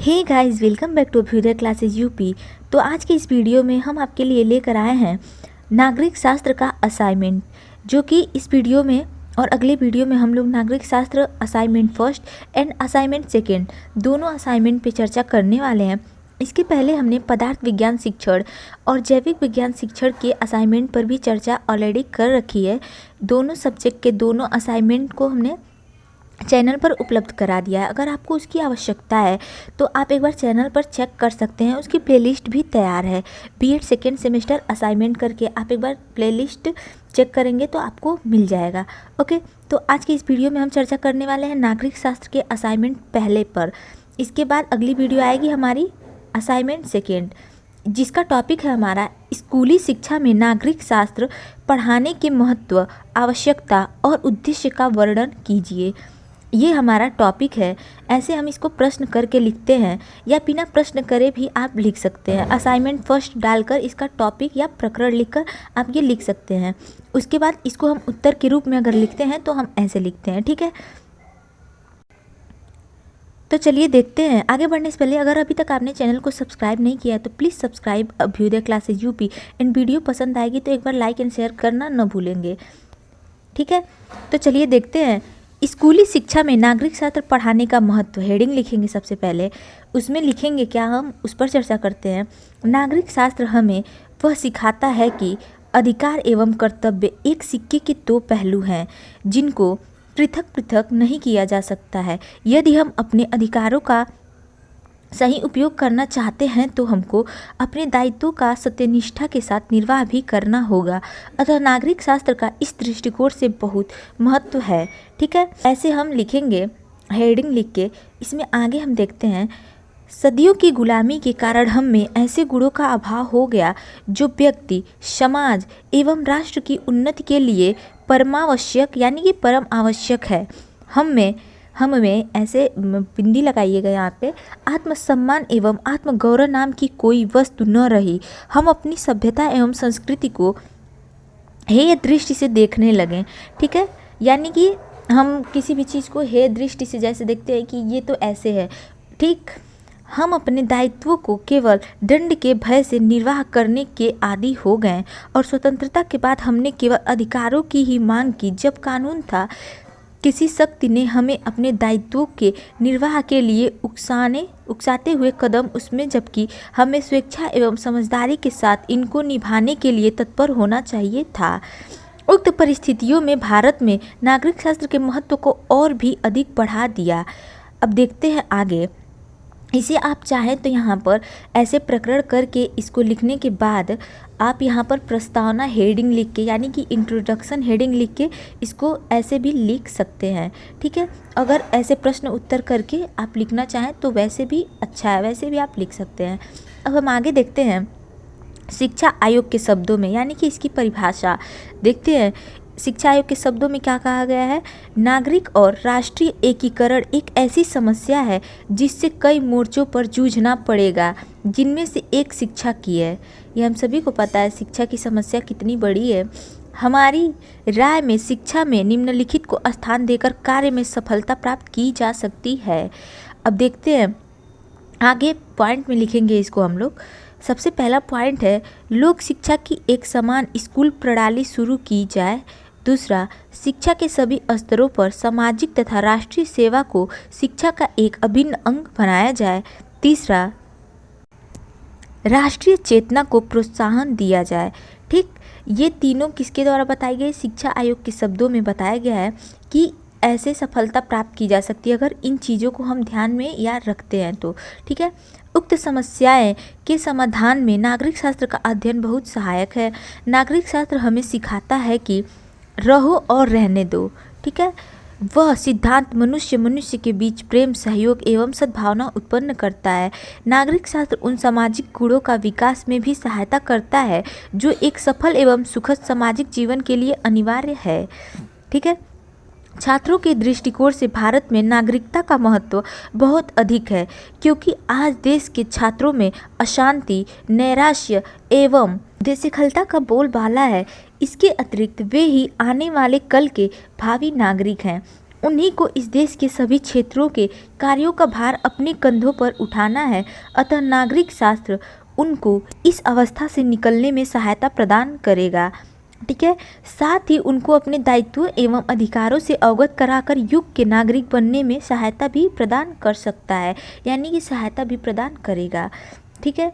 Hey guys, welcome back to Abhyuday classes UP. तो आज के इस वीडियो में हम आपके लिए लेकर आए हैं नागरिक शास्त्र का असाइनमेंट, जो कि इस वीडियो में और अगले वीडियो में हम लोग नागरिक शास्त्र assignment first and assignment second दोनों असाइनमेंट पे चर्चा करने वाले हैं। इसके पहले हमने पदार्थ विज्ञान शिक्षण और जैविक विज्ञान शिक्षण के असाइनमेंट पर भी चर्चा ऑलरेडी कर रखी है। दोनों सब्जेक्ट के दोनों असाइनमेंट को हमने चैनल पर उपलब्ध करा दिया है। अगर आपको उसकी आवश्यकता है तो आप एक बार चैनल पर चेक कर सकते हैं। उसकी प्लेलिस्ट भी तैयार है। बीएड सेकेंड सेमेस्टर असाइनमेंट करके आप एक बार प्लेलिस्ट चेक करेंगे तो आपको मिल जाएगा। ओके, तो आज के इस वीडियो में हम चर्चा करने वाले हैं नागरिक शास्त्र के असाइनमेंट पहले पर। इसके बाद अगली वीडियो आएगी हमारी असाइनमेंट सेकेंड, जिसका टॉपिक है हमारा स्कूली शिक्षा में नागरिक शास्त्र पढ़ाने के महत्व, आवश्यकता और उद्देश्य का वर्णन कीजिए। ये हमारा टॉपिक है। ऐसे हम इसको प्रश्न करके लिखते हैं या बिना प्रश्न करे भी आप लिख सकते हैं। असाइनमेंट फर्स्ट डालकर इसका टॉपिक या प्रकरण लिखकर आप ये लिख सकते हैं। उसके बाद इसको हम उत्तर के रूप में अगर लिखते हैं तो हम ऐसे लिखते हैं, ठीक है। तो चलिए देखते हैं। आगे बढ़ने से पहले अगर अभी तक आपने चैनल को सब्सक्राइब नहीं किया है तो please subscribe Abhyuday classes UP. And video पसंद आएगी तो एक बार लाइक एंड शेयर करना न भूलेंगे, ठीक है। तो चलिए देखते हैं स्कूली शिक्षा में नागरिक शास्त्र पढ़ाने का महत्व। हेडिंग लिखेंगे सबसे पहले, उसमें लिखेंगे क्या, हम उस पर चर्चा करते हैं। नागरिक शास्त्र हमें वह सिखाता है कि अधिकार एवं कर्तव्य एक सिक्के के दो पहलू हैं, जिनको पृथक पृथक नहीं किया जा सकता है। यदि हम अपने अधिकारों का सही उपयोग करना चाहते हैं तो हमको अपने दायित्वों का सत्यनिष्ठा के साथ निर्वाह भी करना होगा। अतः नागरिक शास्त्र का इस दृष्टिकोण से बहुत महत्व है, ठीक है। ऐसे हम लिखेंगे हेडिंग लिख के। इसमें आगे हम देखते हैं, सदियों की गुलामी के कारण हम में ऐसे गुणों का अभाव हो गया जो व्यक्ति, समाज एवं राष्ट्र की उन्नति के लिए परमावश्यक यानी कि परम आवश्यक है। हम में ऐसे बिंदी लगाइएगा यहाँ पे, आत्मसम्मान एवं आत्मगौरव नाम की कोई वस्तु न रही। हम अपनी सभ्यता एवं संस्कृति को हेय दृष्टि से देखने लगे, ठीक है। यानी कि हम किसी भी चीज़ को हेय दृष्टि से जैसे देखते हैं कि ये तो ऐसे है, ठीक। हम अपने दायित्वों को केवल दंड के भय से निर्वाह करने के आदी हो गए और स्वतंत्रता के बाद हमने केवल अधिकारों की ही मांग की। जब कानून था, किसी शक्ति ने हमें अपने दायित्वों के निर्वाह के लिए उकसाते हुए कदम उसमें, जबकि हमें स्वेच्छा एवं समझदारी के साथ इनको निभाने के लिए तत्पर होना चाहिए था। उक्त परिस्थितियों में भारत में नागरिक शास्त्र के महत्व को और भी अधिक बढ़ा दिया। अब देखते हैं आगे। इसे आप चाहें तो यहाँ पर ऐसे प्रकरण करके इसको लिखने के बाद आप यहाँ पर प्रस्तावना हेडिंग लिख के यानी कि इंट्रोडक्शन हेडिंग लिख के इसको ऐसे भी लिख सकते हैं, ठीक है। अगर ऐसे प्रश्न उत्तर करके आप लिखना चाहें तो वैसे भी अच्छा है, वैसे भी आप लिख सकते हैं। अब हम आगे देखते हैं शिक्षा आयोग के शब्दों में यानी कि इसकी परिभाषा देखते हैं। शिक्षा आयोग के शब्दों में क्या कहा गया है, नागरिक और राष्ट्रीय एकीकरण एक ऐसी समस्या है जिससे कई मोर्चों पर जूझना पड़ेगा, जिनमें से एक शिक्षा की है। ये हम सभी को पता है शिक्षा की समस्या कितनी बड़ी है। हमारी राय में शिक्षा में निम्नलिखित को स्थान देकर कार्य में सफलता प्राप्त की जा सकती है। अब देखते हैं आगे पॉइंट में लिखेंगे इसको हम लोग। सबसे पहला पॉइंट है, लोक शिक्षा की एक समान स्कूल प्रणाली शुरू की जाए। दूसरा, शिक्षा के सभी स्तरों पर सामाजिक तथा राष्ट्रीय सेवा को शिक्षा का एक अभिन्न अंग बनाया जाए। तीसरा, राष्ट्रीय चेतना को प्रोत्साहन दिया जाए, ठीक। ये तीनों किसके द्वारा बताई गई, शिक्षा आयोग के शब्दों में बताया गया है कि ऐसे सफलता प्राप्त की जा सकती है अगर इन चीज़ों को हम ध्यान में या रखते हैं तो, ठीक है। उक्त समस्याएं के समाधान में नागरिक शास्त्र का अध्ययन बहुत सहायक है। नागरिक शास्त्र हमें सिखाता है कि रहो और रहने दो, ठीक है। वह सिद्धांत मनुष्य के बीच प्रेम, सहयोग एवं सद्भावना उत्पन्न करता है। नागरिक शास्त्र उन सामाजिक गुणों का विकास में भी सहायता करता है जो एक सफल एवं सुखद सामाजिक जीवन के लिए अनिवार्य है, ठीक है। छात्रों के दृष्टिकोण से भारत में नागरिकता का महत्व बहुत अधिक है, क्योंकि आज देश के छात्रों में अशांति, नैराश्य एवं देशखलता का बोलबाला है। इसके अतिरिक्त वे ही आने वाले कल के भावी नागरिक हैं। उन्हीं को इस देश के सभी क्षेत्रों के कार्यों का भार अपने कंधों पर उठाना है। अतः नागरिक शास्त्र उनको इस अवस्था से निकलने में सहायता प्रदान करेगा। ठीक है, साथ ही उनको अपने दायित्वों एवं अधिकारों से अवगत कराकर युग के नागरिक बनने में सहायता भी प्रदान कर सकता है, यानी कि सहायता भी प्रदान करेगा। ठीक है,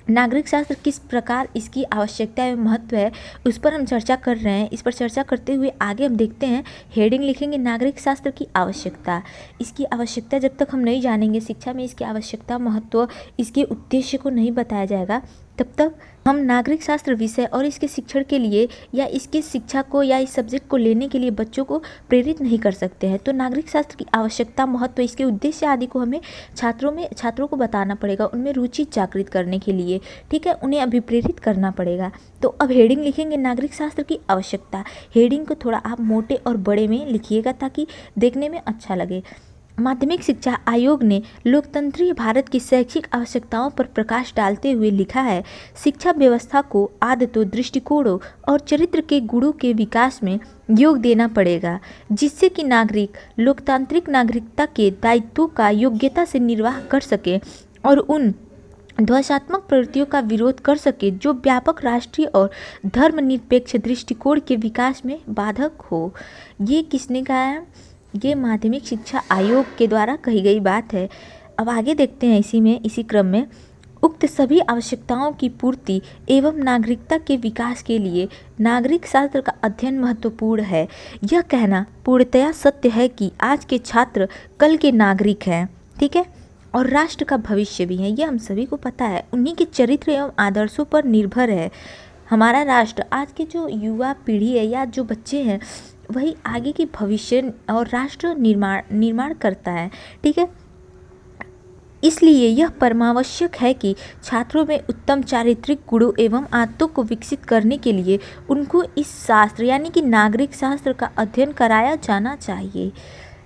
नागरिक शास्त्र किस प्रकार इसकी आवश्यकता एवं महत्व है उस पर हम चर्चा कर रहे हैं। इस पर चर्चा करते हुए आगे हम देखते हैं, हेडिंग लिखेंगे नागरिक शास्त्र की आवश्यकता। इसकी आवश्यकता जब तक हम नहीं जानेंगे, शिक्षा में इसकी आवश्यकता, महत्व, इसके उद्देश्य को नहीं बताया जाएगा, तब तक हम नागरिक शास्त्र विषय और इसके शिक्षण के लिए या इसके शिक्षा को या इस सब्जेक्ट को लेने के लिए बच्चों को प्रेरित नहीं कर सकते हैं। तो नागरिक शास्त्र की आवश्यकता, महत्व, इसके उद्देश्य आदि को हमें छात्रों को बताना पड़ेगा, उनमें रुचि जागृत करने के लिए। ठीक है, उन्हें अभिप्रेरित करना पड़ेगा। तो अब हेडिंग लिखेंगे नागरिक शास्त्र की आवश्यकता। हेडिंग को थोड़ा आप मोटे और बड़े में लिखिएगा ताकि देखने में अच्छा लगे। माध्यमिक शिक्षा आयोग ने लोकतंत्रीय भारत की शैक्षिक आवश्यकताओं पर प्रकाश डालते हुए लिखा है, शिक्षा व्यवस्था को आदतों, दृष्टिकोणों और चरित्र के गुणों के विकास में योग देना पड़ेगा, जिससे कि नागरिक लोकतांत्रिक नागरिकता के दायित्वों का योग्यता से निर्वाह कर सके और उन ध्वंसात्मक प्रवृत्तियों का विरोध कर सके जो व्यापक राष्ट्रीय और धर्मनिरपेक्ष दृष्टिकोण के विकास में बाधक हो। ये किसने कहा है? ये माध्यमिक शिक्षा आयोग के द्वारा कही गई बात है। अब आगे देखते हैं इसी क्रम में, उक्त सभी आवश्यकताओं की पूर्ति एवं नागरिकता के विकास के लिए नागरिक शास्त्र का अध्ययन महत्वपूर्ण है। यह कहना पूर्णतया सत्य है कि आज के छात्र कल के नागरिक हैं। ठीक है, और राष्ट्र का भविष्य भी है, ये हम सभी को पता है। उन्हीं के चरित्र एवं आदर्शों पर निर्भर है हमारा राष्ट्र। आज के जो युवा पीढ़ी है या जो बच्चे हैं, वही आगे की भविष्य और राष्ट्र निर्माण करता है। ठीक है, इसलिए यह परमावश्यक है कि छात्रों में उत्तम चारित्रिक गुणों एवं आदतों को विकसित करने के लिए उनको इस शास्त्र यानी कि नागरिक शास्त्र का अध्ययन कराया जाना चाहिए।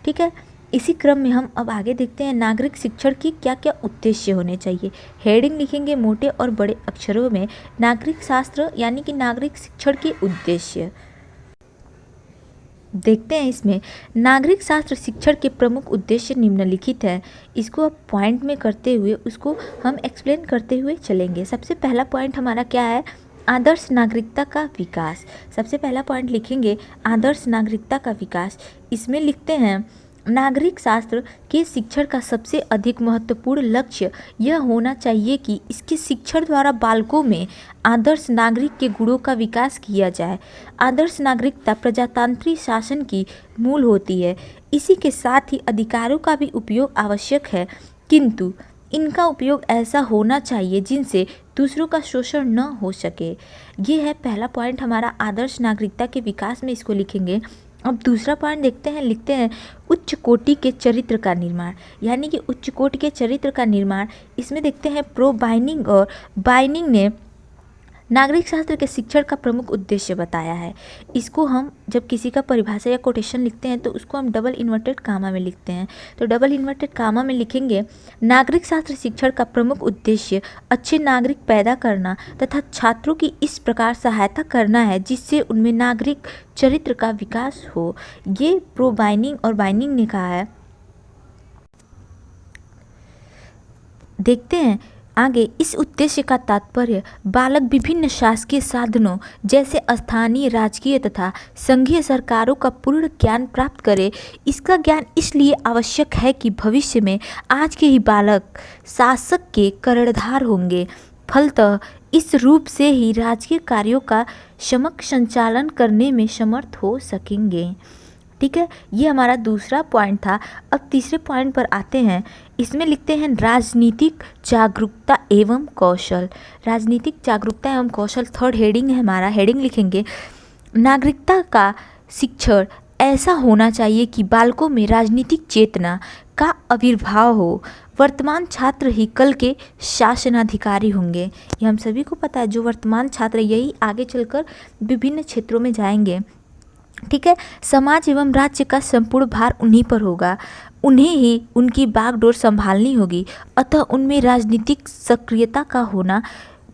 ठीक है, इसी क्रम में हम अब आगे देखते हैं नागरिक शिक्षण की क्या क्या उद्देश्य होने चाहिए। हेडिंग लिखेंगे मोटे और बड़े अक्षरों में, नागरिक शास्त्र यानी कि नागरिक शिक्षण के उद्देश्य। देखते हैं इसमें, नागरिक शास्त्र शिक्षण के प्रमुख उद्देश्य निम्नलिखित है। इसको अब पॉइंट में करते हुए उसको हम एक्सप्लेन करते हुए चलेंगे। सबसे पहला पॉइंट हमारा क्या है? आदर्श नागरिकता का विकास। सबसे पहला पॉइंट लिखेंगे आदर्श नागरिकता का विकास। इसमें लिखते हैं, नागरिक शास्त्र के शिक्षण का सबसे अधिक महत्वपूर्ण लक्ष्य यह होना चाहिए कि इसके शिक्षण द्वारा बालकों में आदर्श नागरिक के गुणों का विकास किया जाए। आदर्श नागरिकता प्रजातांत्रिक शासन की मूल होती है। इसी के साथ ही अधिकारों का भी उपयोग आवश्यक है, किंतु इनका उपयोग ऐसा होना चाहिए जिनसे दूसरों का शोषण न हो सके। ये है पहला पॉइंट हमारा आदर्श नागरिकता के विकास में, इसको लिखेंगे। अब दूसरा पॉइंट देखते हैं, लिखते हैं उच्च कोटि के चरित्र का निर्माण, यानी कि उच्च कोटि के चरित्र का निर्माण। इसमें देखते हैं प्रो बाइनिंग और बाइनिंग ने नागरिक शास्त्र के शिक्षण का प्रमुख उद्देश्य बताया है। इसको हम जब किसी का परिभाषा या कोटेशन लिखते हैं तो उसको हम डबल इन्वर्टेड कामा में लिखते हैं। तो डबल इन्वर्टेड कामा में लिखेंगे, नागरिक शास्त्र शिक्षण का प्रमुख उद्देश्य अच्छे नागरिक पैदा करना तथा छात्रों की इस प्रकार सहायता करना है जिससे उनमें नागरिक चरित्र का विकास हो। ये प्रो बाइनिंग और बाइनिंग ने कहा है। देखते हैं आगे, इस उद्देश्य का तात्पर्य बालक विभिन्न शासकीय साधनों जैसे स्थानीय, राजकीय तथा संघीय सरकारों का पूर्ण ज्ञान प्राप्त करे। इसका ज्ञान इसलिए आवश्यक है कि भविष्य में आज के ही बालक शासक के कर्णधार होंगे। फलतः इस रूप से ही राजकीय कार्यों का सम्यक संचालन करने में समर्थ हो सकेंगे। ठीक है, ये हमारा दूसरा पॉइंट था। अब तीसरे पॉइंट पर आते हैं। इसमें लिखते हैं राजनीतिक जागरूकता एवं कौशल। राजनीतिक जागरूकता एवं कौशल थर्ड हेडिंग है हमारा। हेडिंग लिखेंगे, नागरिकता का शिक्षण ऐसा होना चाहिए कि बालकों में राजनीतिक चेतना का आविर्भाव हो। वर्तमान छात्र ही कल के शासनाधिकारी होंगे। ये हम सभी को पता है, जो वर्तमान छात्र यही आगे चलकर विभिन्न क्षेत्रों में जाएंगे। ठीक है, समाज एवं राज्य का संपूर्ण भार उन्हीं पर होगा, उन्हें ही उनकी बागडोर संभालनी होगी। अतः उनमें राजनीतिक सक्रियता का होना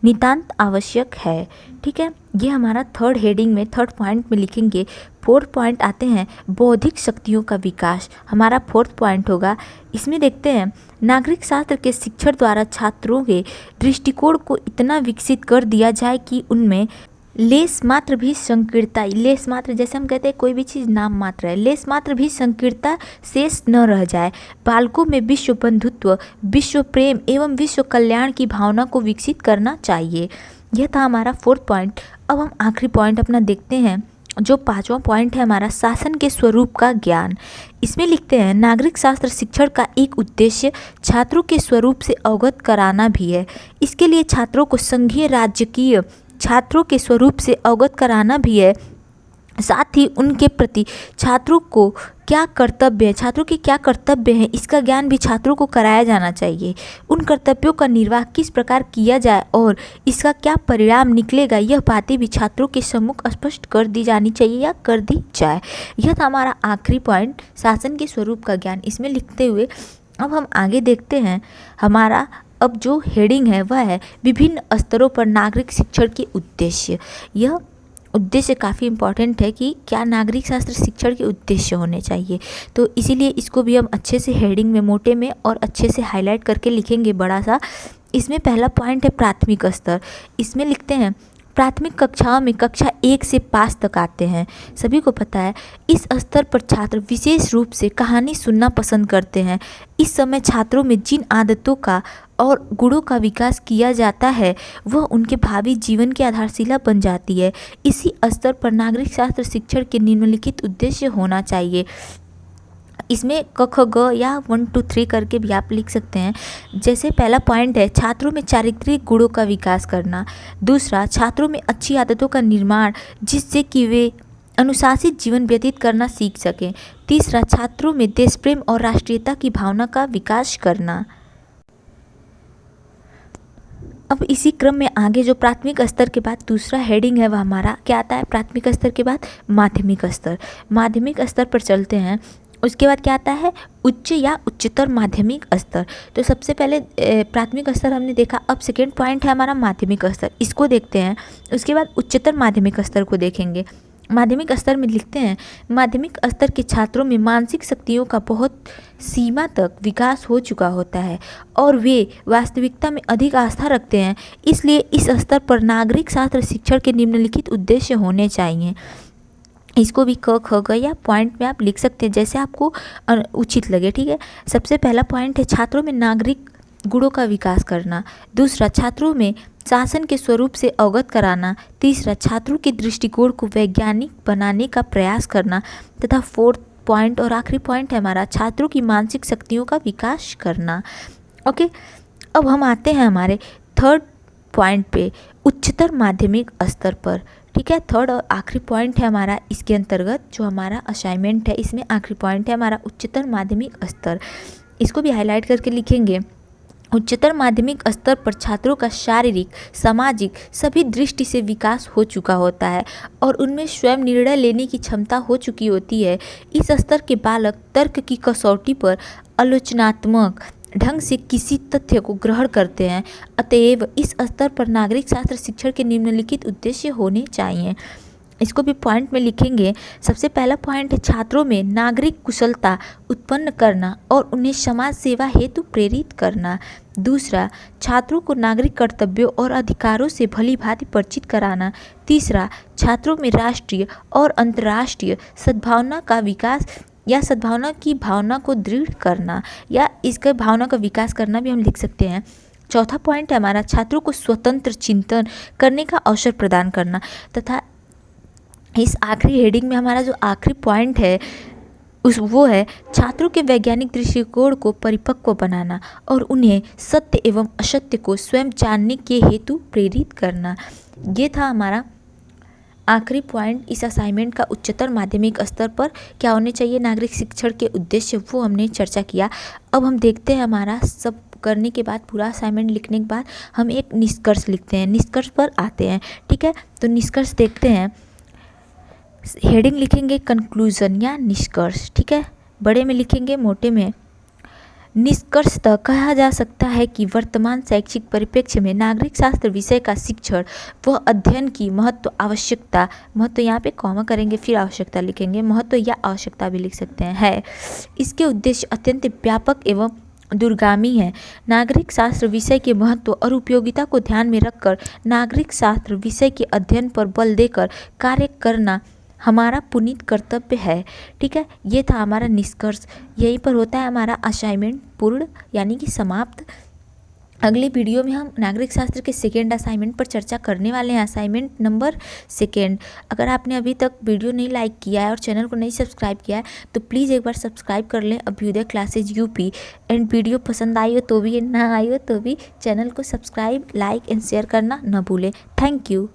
नितांत आवश्यक है। ठीक है, ये हमारा थर्ड हेडिंग में थर्ड पॉइंट में लिखेंगे। फोर्थ पॉइंट आते हैं बौद्धिक शक्तियों का विकास, हमारा फोर्थ पॉइंट होगा। इसमें देखते हैं नागरिक शास्त्र के शिक्षण द्वारा छात्रों के दृष्टिकोण को इतना विकसित कर दिया जाए कि उनमें लेस मात्र भी संकीर्णता, लेस मात्र जैसे हम कहते हैं कोई भी चीज़ नाम मात्र है, लेस मात्र भी संकीर्णता शेष न रह जाए। बालकों में विश्व बंधुत्व, विश्व प्रेम एवं विश्व कल्याण की भावना को विकसित करना चाहिए। यह था हमारा फोर्थ पॉइंट। अब हम आखिरी पॉइंट अपना देखते हैं, जो पांचवा पॉइंट है हमारा शासन के स्वरूप का ज्ञान। इसमें लिखते हैं नागरिक शास्त्र शिक्षण का एक उद्देश्य छात्रों के स्वरूप से अवगत कराना भी है। इसके लिए छात्रों को संघीय राजकीय छात्रों के स्वरूप से अवगत कराना भी है। साथ ही उनके प्रति छात्रों को क्या कर्तव्य है, छात्रों के क्या कर्तव्य हैं, इसका ज्ञान भी छात्रों को कराया जाना चाहिए। उन कर्तव्यों का निर्वाह किस प्रकार किया जाए और इसका क्या परिणाम निकलेगा, यह बातें भी छात्रों के सम्मुख स्पष्ट कर दी जानी चाहिए या कर दी जाए। यह था हमारा आखिरी पॉइंट, शासन के स्वरूप का ज्ञान। इसमें लिखते हुए अब हम आगे देखते हैं, हमारा अब जो हेडिंग है वह है विभिन्न स्तरों पर नागरिक शिक्षण के उद्देश्य। यह उद्देश्य काफ़ी इम्पॉर्टेंट है कि क्या नागरिक शास्त्र शिक्षण के उद्देश्य होने चाहिए, तो इसीलिए इसको भी हम अच्छे से हेडिंग में मोटे में और अच्छे से हाईलाइट करके लिखेंगे बड़ा सा। इसमें पहला पॉइंट है प्राथमिक स्तर। इसमें लिखते हैं प्राथमिक कक्षाओं में कक्षा 1 से 5 तक आते हैं। सभी को पता है इस स्तर पर छात्र विशेष रूप से कहानी सुनना पसंद करते हैं। इस समय छात्रों में जिन आदतों का और गुणों का विकास किया जाता है वह उनके भावी जीवन की आधारशिला बन जाती है। इसी स्तर पर नागरिक शास्त्र शिक्षण के निम्नलिखित उद्देश्य होना चाहिए। इसमें क ख ग या 1 2 3 करके भी आप लिख सकते हैं। जैसे पहला पॉइंट है छात्रों में चारित्रिक गुणों का विकास करना। दूसरा, छात्रों में अच्छी आदतों का निर्माण जिससे कि वे अनुशासित जीवन व्यतीत करना सीख सकें। तीसरा, छात्रों में देश प्रेम और राष्ट्रीयता की भावना का विकास करना। अब इसी क्रम में आगे जो प्राथमिक स्तर के बाद दूसरा हेडिंग है वह हमारा क्या आता है, प्राथमिक स्तर के बाद माध्यमिक स्तर। माध्यमिक स्तर पर चलते हैं। उसके बाद क्या आता है, उच्च या उच्चतर माध्यमिक स्तर। तो सबसे पहले प्राथमिक स्तर हमने देखा, अब सेकेंड पॉइंट है हमारा माध्यमिक स्तर, इसको देखते हैं। उसके बाद उच्चतर माध्यमिक स्तर को देखेंगे। माध्यमिक स्तर में लिखते हैं माध्यमिक स्तर के छात्रों में मानसिक शक्तियों का बहुत सीमा तक विकास हो चुका होता है और वे वास्तविकता में अधिक आस्था रखते हैं। इसलिए इस स्तर पर नागरिक शास्त्र शिक्षण के निम्नलिखित उद्देश्य होने चाहिए। इसको भी क ख ग या पॉइंट में आप लिख सकते हैं जैसे आपको उचित लगे। ठीक है, सबसे पहला पॉइंट है छात्रों में नागरिक गुणों का विकास करना। दूसरा, छात्रों में शासन के स्वरूप से अवगत कराना। तीसरा, छात्रों के दृष्टिकोण को वैज्ञानिक बनाने का प्रयास करना। तथा फोर्थ पॉइंट और आखिरी पॉइंट है हमारा छात्रों की मानसिक शक्तियों का विकास करना। ओके, अब हम आते हैं हमारे थर्ड पॉइंट पे, उच्चतर माध्यमिक स्तर पर। ठीक है, थर्ड और आखिरी पॉइंट है हमारा इसके अंतर्गत जो हमारा असाइनमेंट है, इसमें आखिरी पॉइंट है हमारा उच्चतर माध्यमिक स्तर। इसको भी हाईलाइट करके लिखेंगे। उच्चतर माध्यमिक स्तर पर छात्रों का शारीरिक, सामाजिक सभी दृष्टि से विकास हो चुका होता है और उनमें स्वयं निर्णय लेने की क्षमता हो चुकी होती है। इस स्तर के बालक तर्क की कसौटी पर आलोचनात्मक ढंग से किसी तथ्य को ग्रहण करते हैं। अतएव इस स्तर पर नागरिक शास्त्र शिक्षण के निम्नलिखित उद्देश्य होने चाहिए। इसको भी पॉइंट में लिखेंगे। सबसे पहला पॉइंट है छात्रों में नागरिक कुशलता उत्पन्न करना और उन्हें समाज सेवा हेतु प्रेरित करना। दूसरा, छात्रों को नागरिक कर्तव्यों और अधिकारों से भली भांति परिचित कराना। तीसरा, छात्रों में राष्ट्रीय और अंतर्राष्ट्रीय सद्भावना का विकास या सद्भावना की भावना को दृढ़ करना, या इसके भावना का विकास करना भी हम लिख सकते हैं। चौथा पॉइंट है हमारा छात्रों को स्वतंत्र चिंतन करने का अवसर प्रदान करना। तथा इस आखिरी हेडिंग में हमारा जो आखिरी पॉइंट है वो है छात्रों के वैज्ञानिक दृष्टिकोण को परिपक्व बनाना और उन्हें सत्य एवं असत्य को स्वयं जानने के हेतु प्रेरित करना। ये था हमारा आखिरी पॉइंट इस असाइनमेंट का। उच्चतर माध्यमिक स्तर पर क्या होने चाहिए नागरिक शिक्षण के उद्देश्य, वो हमने चर्चा किया। अब हम देखते हैं हमारा सब करने के बाद, पूरा असाइनमेंट लिखने के बाद हम एक निष्कर्ष लिखते हैं। निष्कर्ष पर आते हैं। ठीक है, तो निष्कर्ष देखते हैं। हेडिंग लिखेंगे कंक्लूजन या निष्कर्ष। ठीक है, बड़े में लिखेंगे मोटे में। निष्कर्षतः कहा जा सकता है कि वर्तमान शैक्षिक परिप्रेक्ष्य में नागरिक शास्त्र विषय का शिक्षण व अध्ययन की महत्व यहाँ पे कॉमा करेंगे, फिर आवश्यकता लिखेंगे, महत्व या आवश्यकता भी लिख सकते हैं, है। इसके उद्देश्य अत्यंत व्यापक एवं दूरगामी है। नागरिक शास्त्र विषय के महत्व और उपयोगिता को ध्यान में रखकर नागरिक शास्त्र विषय के अध्ययन पर बल देकर कार्य करना हमारा पुनीत कर्तव्य है। ठीक है, ये था हमारा निष्कर्ष। यहीं पर होता है हमारा असाइनमेंट पूर्ण यानी कि समाप्त। अगले वीडियो में हम नागरिक शास्त्र के सेकेंड असाइनमेंट पर चर्चा करने वाले हैं, असाइनमेंट नंबर 2। अगर आपने अभी तक वीडियो नहीं लाइक किया है और चैनल को नहीं सब्सक्राइब किया है तो प्लीज़ एक बार सब्सक्राइब कर लें Abhyuday classes UP. And video पसंद आई हो तो भी, ना आई हो तो भी चैनल को सब्सक्राइब, लाइक एंड शेयर करना न भूलें। Thank you.